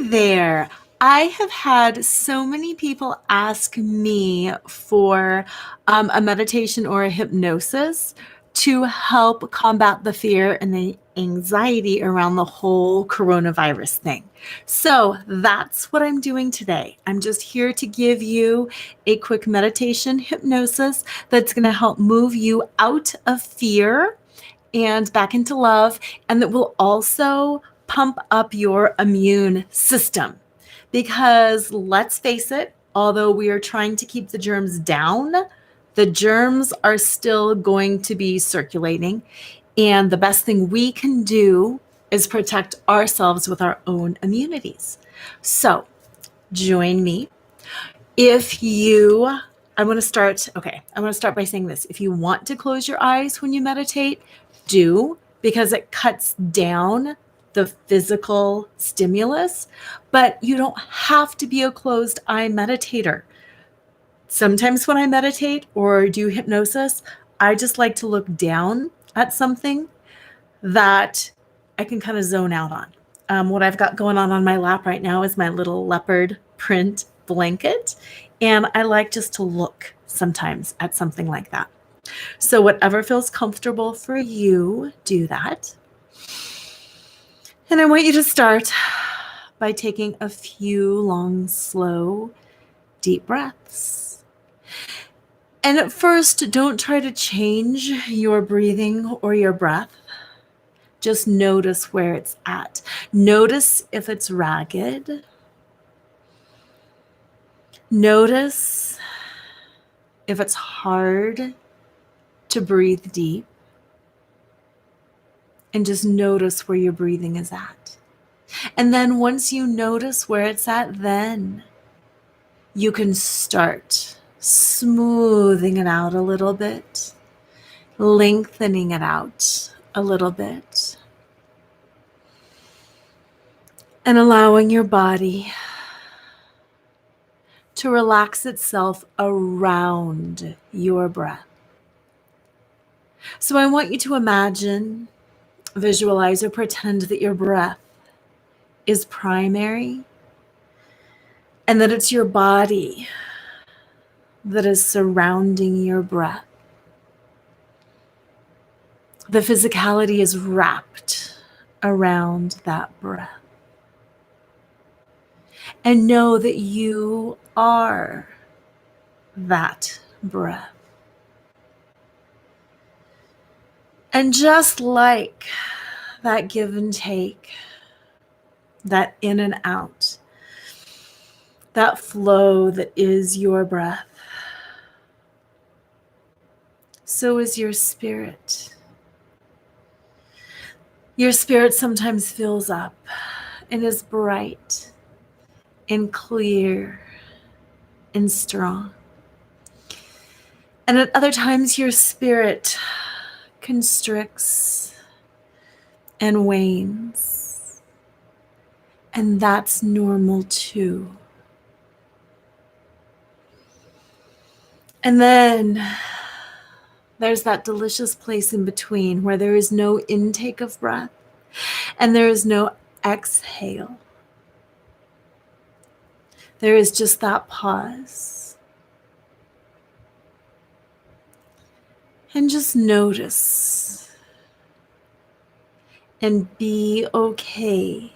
there. I have had so many people ask me for a meditation or a hypnosis to help combat the fear and the anxiety around the whole coronavirus thing. So that's what I'm doing today. I'm just here to give you a quick meditation hypnosis that's going to help move you out of fear and back into love, and that will also pump up your immune system. Because let's face it, although we are trying to keep the germs down, the germs are still going to be circulating. And the best thing we can do is protect ourselves with our own immunities. So join me. I want to start by saying this. If you want to close your eyes when you meditate, do, because it cuts down the physical stimulus, but you don't have to be a closed eye meditator. Sometimes when I meditate or do hypnosis, I just like to look down at something that I can kind of zone out on. What I've got going on my lap right now is my little leopard print blanket, and I like just to look sometimes at something like that. So whatever feels comfortable for you, do that. And I want you to start by taking a few long, slow, deep breaths. And at first, don't try to change your breathing or your breath. Just notice where it's at. Notice if it's ragged. Notice if it's hard to breathe deep. And just notice where your breathing is at. And then once you notice where it's at, then you can start smoothing it out a little bit, lengthening it out a little bit, and allowing your body to relax itself around your breath. So I want you to imagine, visualize, or pretend that your breath is primary and that it's your body that is surrounding your breath. The physicality is wrapped around that breath. And know that you are that breath. And just like that give and take, that in and out, that flow that is your breath, so is your spirit. Your spirit sometimes fills up and is bright and clear and strong. And at other times, your spirit constricts and wanes. And that's normal too. And then there's that delicious place in between where there is no intake of breath and there is no exhale. There is just that pause. And just notice and be okay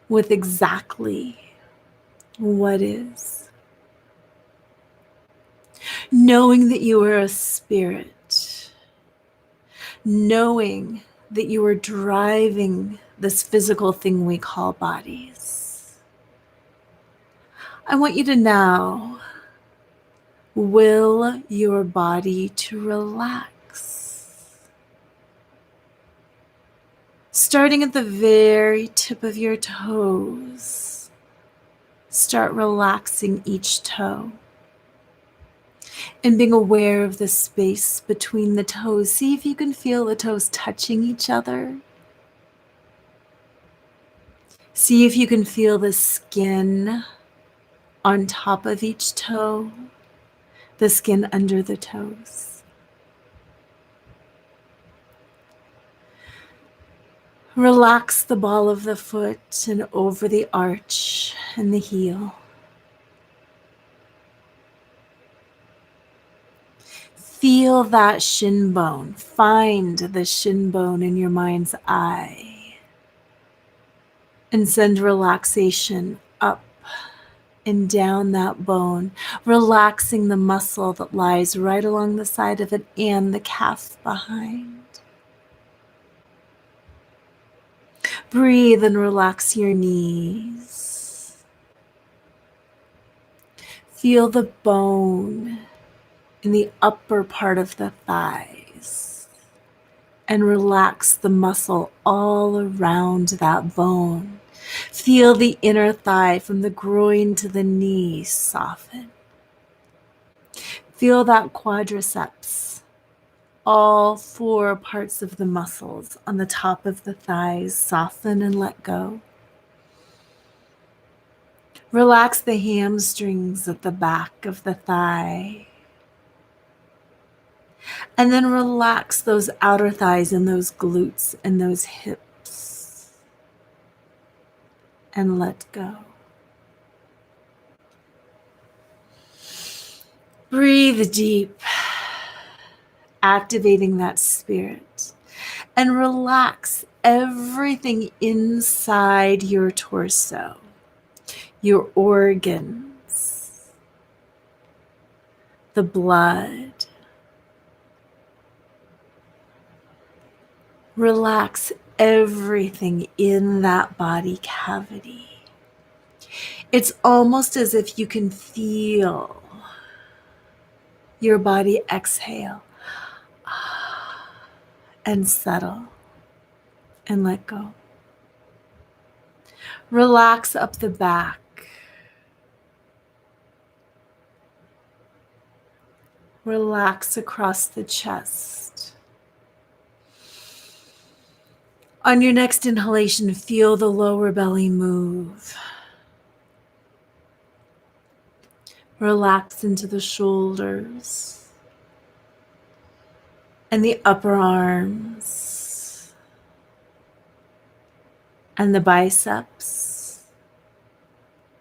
with exactly what is. Knowing that you are a spirit, knowing that you are driving this physical thing we call bodies. I want you to now will your body to relax. Starting at the very tip of your toes, start relaxing each toe. And being aware of the space between the toes. See if you can feel the toes touching each other. See if you can feel the skin on top of each toe, the skin under the toes. Relax the ball of the foot and over the arch and the heel. Feel that shin bone. Find the shin bone in your mind's eye. And send relaxation up and down that bone, relaxing the muscle that lies right along the side of it and the calf behind. Breathe and relax your knees. Feel the bone in the upper part of the thighs and relax the muscle all around that bone. Feel the inner thigh from the groin to the knee soften. Feel that quadriceps, all 4 parts of the muscles on the top of the thighs soften and let go. Relax the hamstrings at the back of the thigh. And then relax those outer thighs and those glutes and those hips. And let go. Breathe deep, activating that spirit. And relax everything inside your torso, your organs, the blood. Relax everything in that body cavity. It's almost as if you can feel your body exhale and settle and let go. Relax up the back. Relax across the chest. On your next inhalation, feel the lower belly move. Relax into the shoulders and the upper arms and the biceps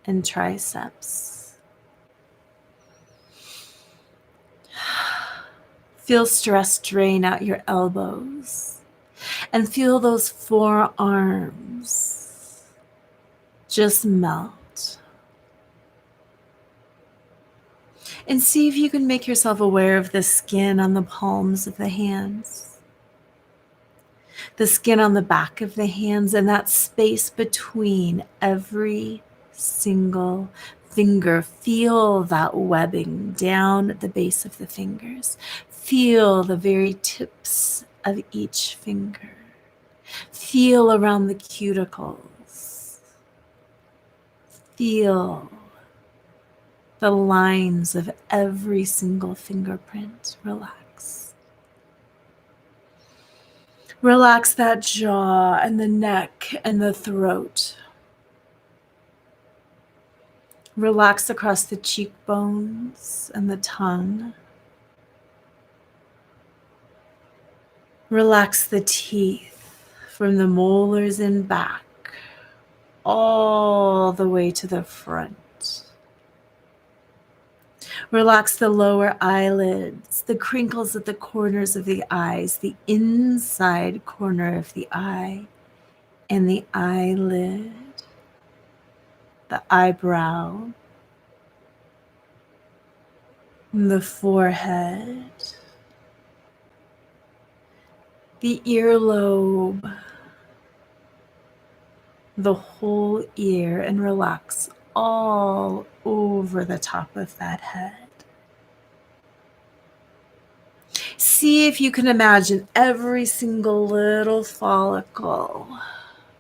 and triceps. Feel stress drain out your elbows and feel those forearms just melt. And see if you can make yourself aware of the skin on the palms of the hands, the skin on the back of the hands, and that space between every single finger. Feel that webbing down at the base of the fingers. Feel the very tips of each finger. Feel around the cuticles. Feel the lines of every single fingerprint. Relax. Relax that jaw and the neck and the throat. Relax across the cheekbones and the tongue. Relax the teeth from the molars and back all the way to the front. Relax the lower eyelids, the crinkles at the corners of the eyes, the inside corner of the eye, and the eyelid, the eyebrow, the forehead, the earlobe, the whole ear, and relax all over the top of that head. See if you can imagine every single little follicle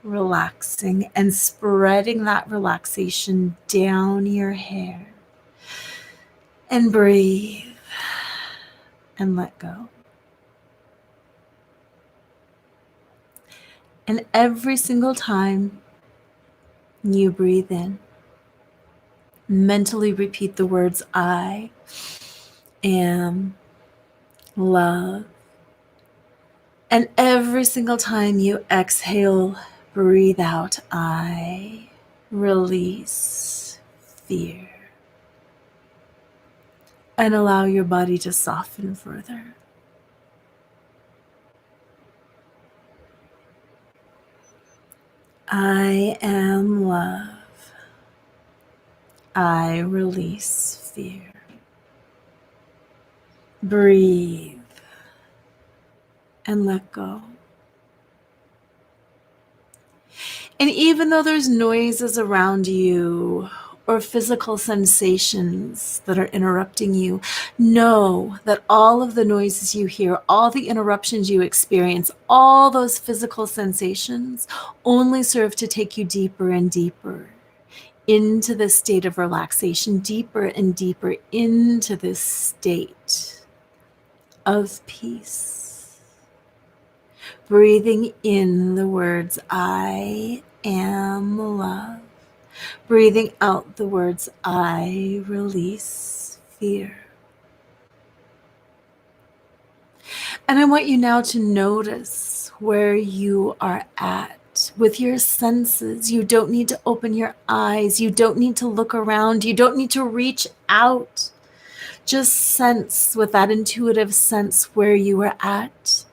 relaxing and spreading that relaxation down your hair. And breathe and let go. And every single time you breathe in, mentally repeat the words, I am love. And every single time you exhale, breathe out, I release fear. And allow your body to soften further. I am love. I release fear. Breathe and let go. And even though there's noises around you or physical sensations that are interrupting you, know that all of the noises you hear, all the interruptions you experience, all those physical sensations only serve to take you deeper and deeper into this state of relaxation, deeper and deeper into this state of peace. Breathing in the words, I am love. Breathing out the words, I release fear. And I want you now to notice where you are at with your senses. You don't need to open your eyes. You don't need to look around. You don't need to reach out. Just sense with that intuitive sense where you are at.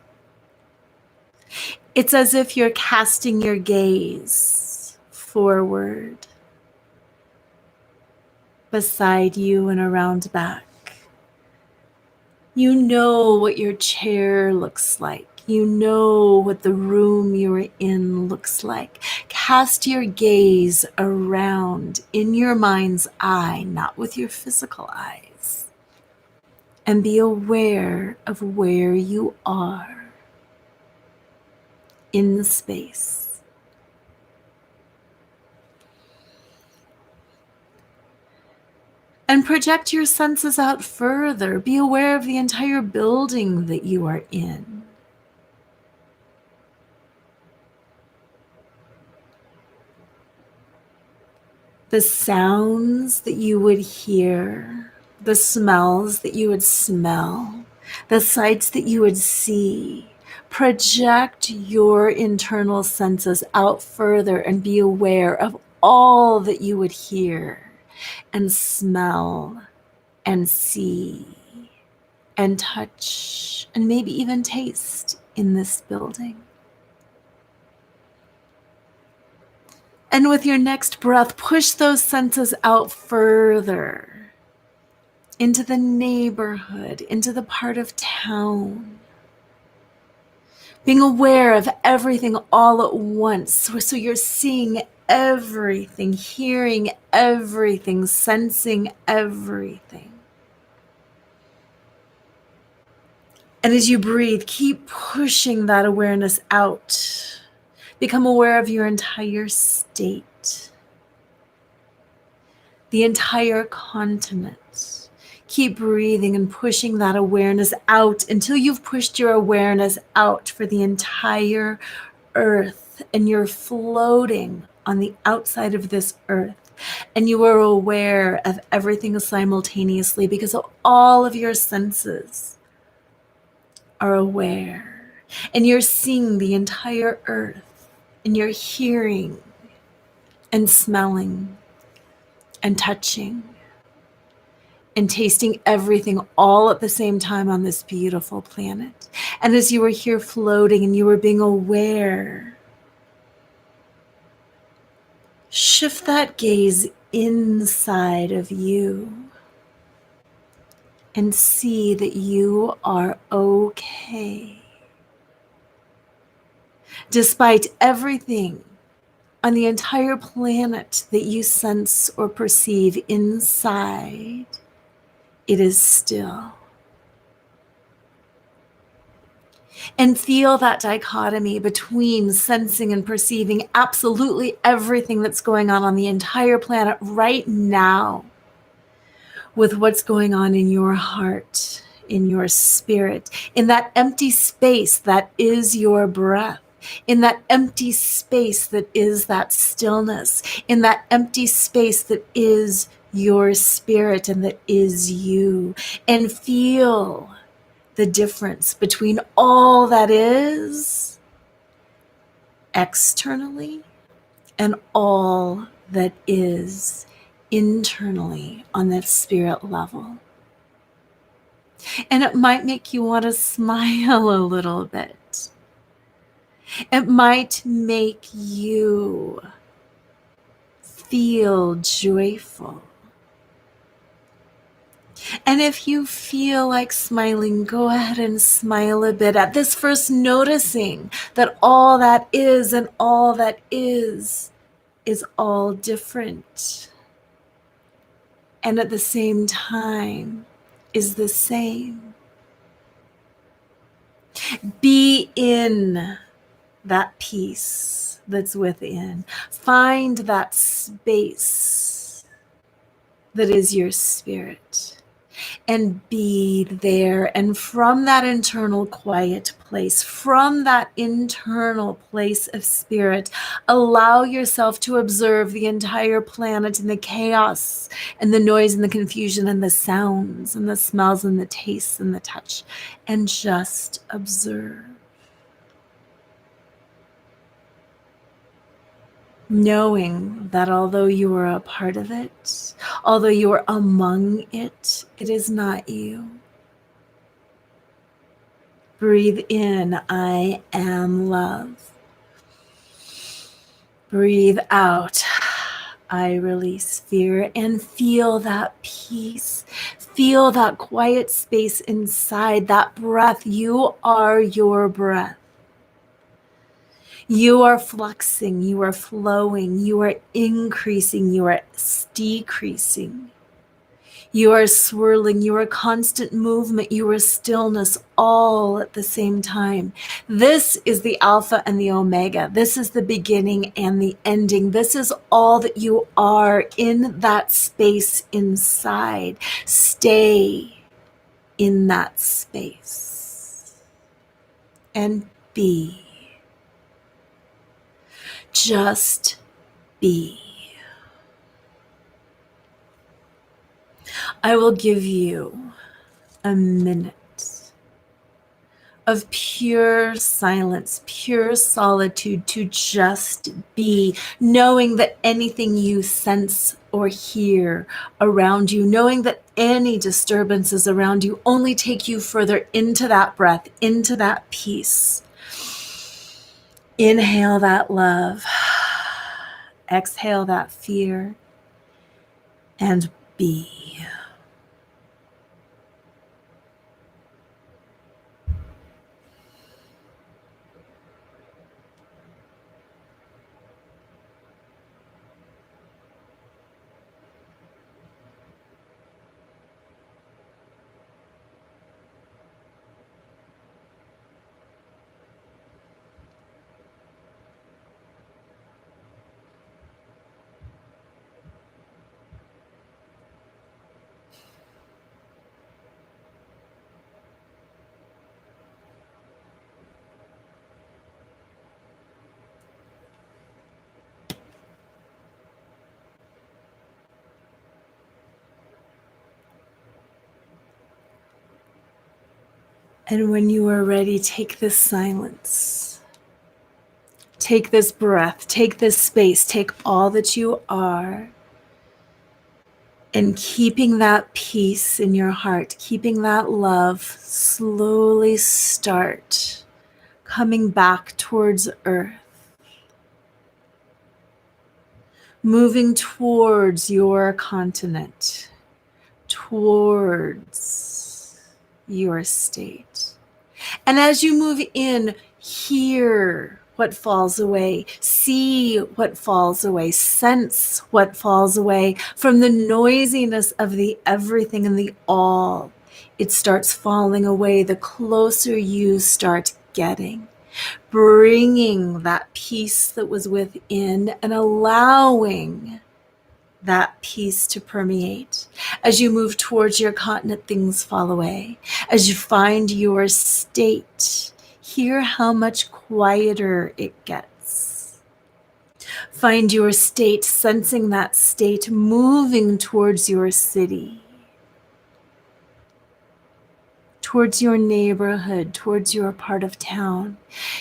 It's as if you're casting your gaze forward, beside you and around back. You know what your chair looks like. You know what the room you're in looks like. Cast your gaze around in your mind's eye, not with your physical eyes. And be aware of where you are in space. And project your senses out further. Be aware of the entire building that you are in. The sounds that you would hear, the smells that you would smell, the sights that you would see. Project your internal senses out further and be aware of all that you would hear and smell and see and touch and maybe even taste in this building. And with your next breath, push those senses out further into the neighborhood, into the part of town. Being aware of everything all at once. So you're seeing everything, hearing everything, sensing everything. And as you breathe, keep pushing that awareness out. Become aware of your entire state, the entire continent. Keep breathing and pushing that awareness out until you've pushed your awareness out for the entire earth, and you're floating on the outside of this earth. And you are aware of everything simultaneously because all of your senses are aware. And you're seeing the entire earth. And you're hearing and smelling and touching and tasting everything all at the same time on this beautiful planet. And as you were here floating and you were being aware, shift that gaze inside of you and see that you are okay. Despite everything on the entire planet that you sense or perceive inside, it is still. And feel that dichotomy between sensing and perceiving absolutely everything that's going on the entire planet right now with what's going on in your heart, in your spirit, in that empty space that is your breath. In that empty space that is that stillness, in that empty space that is your spirit and that is you. And feel the difference between all that is externally and all that is internally on that spirit level. And it might make you want to smile a little bit. It might make you feel joyful. And if you feel like smiling, go ahead and smile a bit at this first noticing that all that is and all that is all different. And at the same time is the same. Be in that peace that's within. Find that space that is your spirit and be there. And from that internal quiet place, from that internal place of spirit, allow yourself to observe the entire planet and the chaos and the noise and the confusion and the sounds and the smells and the tastes and the touch, and just observe. Knowing that although you are a part of it, although you are among it, it is not you. Breathe in, I am love. Breathe out, I release fear, and feel that peace. Feel that quiet space inside, that breath. You are your breath. You are fluxing, you are flowing, you are increasing, you are decreasing. You are swirling, you are constant movement, you are stillness, all at the same time. This is the Alpha and the Omega. This is the beginning and the ending. This is all that you are in that space inside. Stay in that space and be. Just be. I will give you a minute of pure silence, pure solitude to just be, knowing that anything you sense or hear around you, knowing that any disturbances around you only take you further into that breath, into that peace. Inhale that love. Exhale that fear. And be. And when you are ready, take this silence. Take this breath. Take this space. Take all that you are. And keeping that peace in your heart, keeping that love, slowly start coming back towards earth. Moving towards your continent, towards your state. And as you move in, hear what falls away, see what falls away, sense what falls away from the noisiness of the everything and the all. It starts falling away the closer you start getting, bringing that peace that was within and allowing that peace to permeate. As you move towards your continent, things fall away. As you find your state, hear how much quieter it gets. Find your state, sensing that state, moving towards your city, towards your neighborhood, towards your part of town.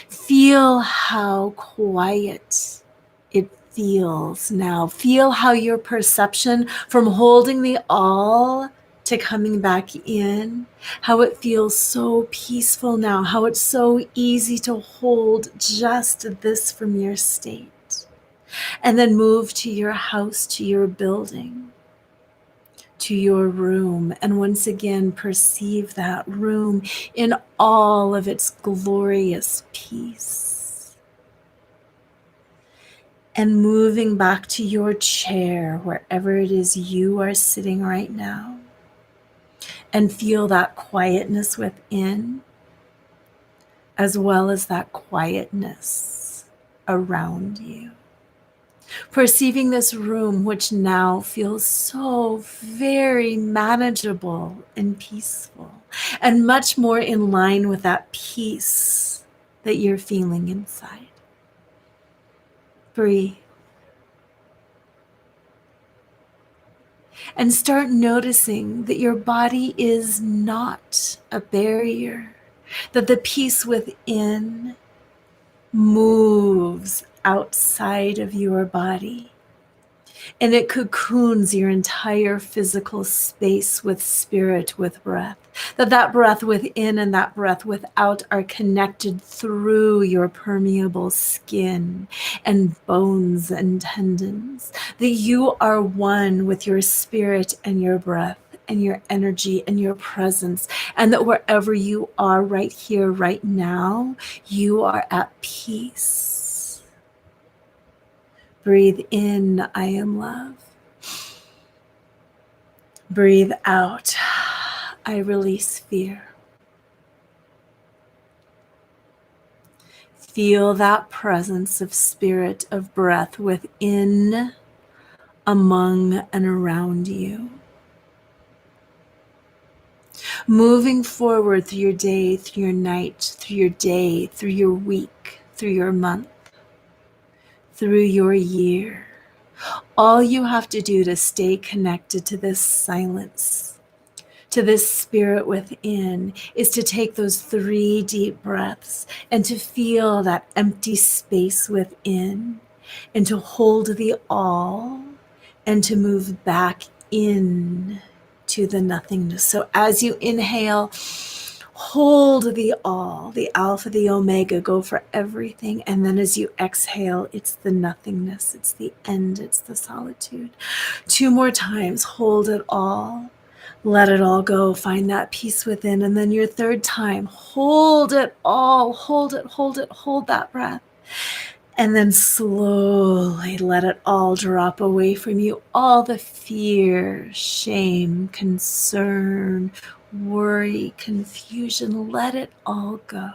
Feel how quiet it feels now. Feel how your perception from holding the all to coming back in, how it feels so peaceful now, how it's so easy to hold just this from your state. And then move to your house, to your building, to your room, and once again perceive that room in all of its glorious peace. And moving back to your chair, wherever it is you are sitting right now, and feel that quietness within, as well as that quietness around you. Perceiving this room, which now feels so very manageable and peaceful, and much more in line with that peace that you're feeling inside. Breathe. And start noticing that your body is not a barrier, that the peace within moves outside of your body. And it cocoons your entire physical space with spirit, with breath. That breath within and that breath without are connected through your permeable skin and bones and tendons. That you are one with your spirit and your breath and your energy and your presence. And that wherever you are right here, right now, you are at peace. Breathe in, I am love. Breathe out, I release fear. Feel that presence of spirit, of breath within, among, and around you. Moving forward through your day, through your night, through your day, through your week, through your month, through your year. All you have to do to stay connected to this silence, to this spirit within, is to take those 3 deep breaths and to feel that empty space within, and to hold the all and to move back in to the nothingness. So as you inhale, hold the all, the alpha, the omega, go for everything. And then as you exhale, it's the nothingness, it's the end, it's the solitude. 2 more times, hold it all. Let it all go. Find that peace within. And then your 3rd time, hold it all. Hold it, hold it, hold that breath. And then slowly let it all drop away from you. All the fear, shame, concern, worry, confusion, let it all go.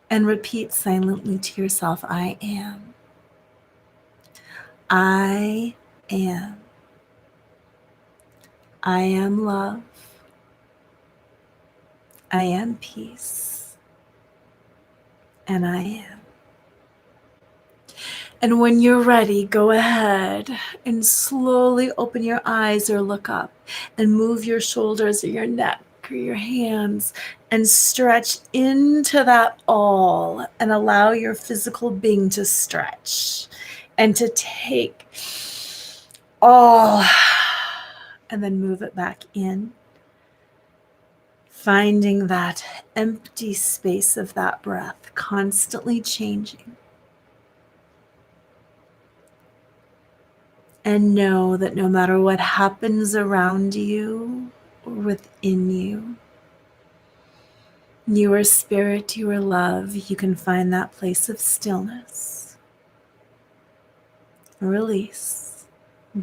And repeat silently to yourself, I am. I am. I am love. I am peace. And I am. And when you're ready, go ahead and slowly open your eyes or look up and move your shoulders or your neck or your hands and stretch into that all and allow your physical being to stretch and to take all and then move it back in, finding that empty space of that breath, constantly changing. And know that no matter what happens around you or within you, you are spirit, you are love, you can find that place of stillness. Release.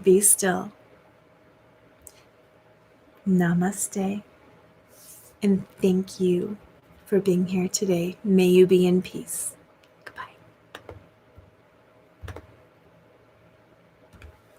Be still. Namaste. And thank you for being here today. May you be in peace.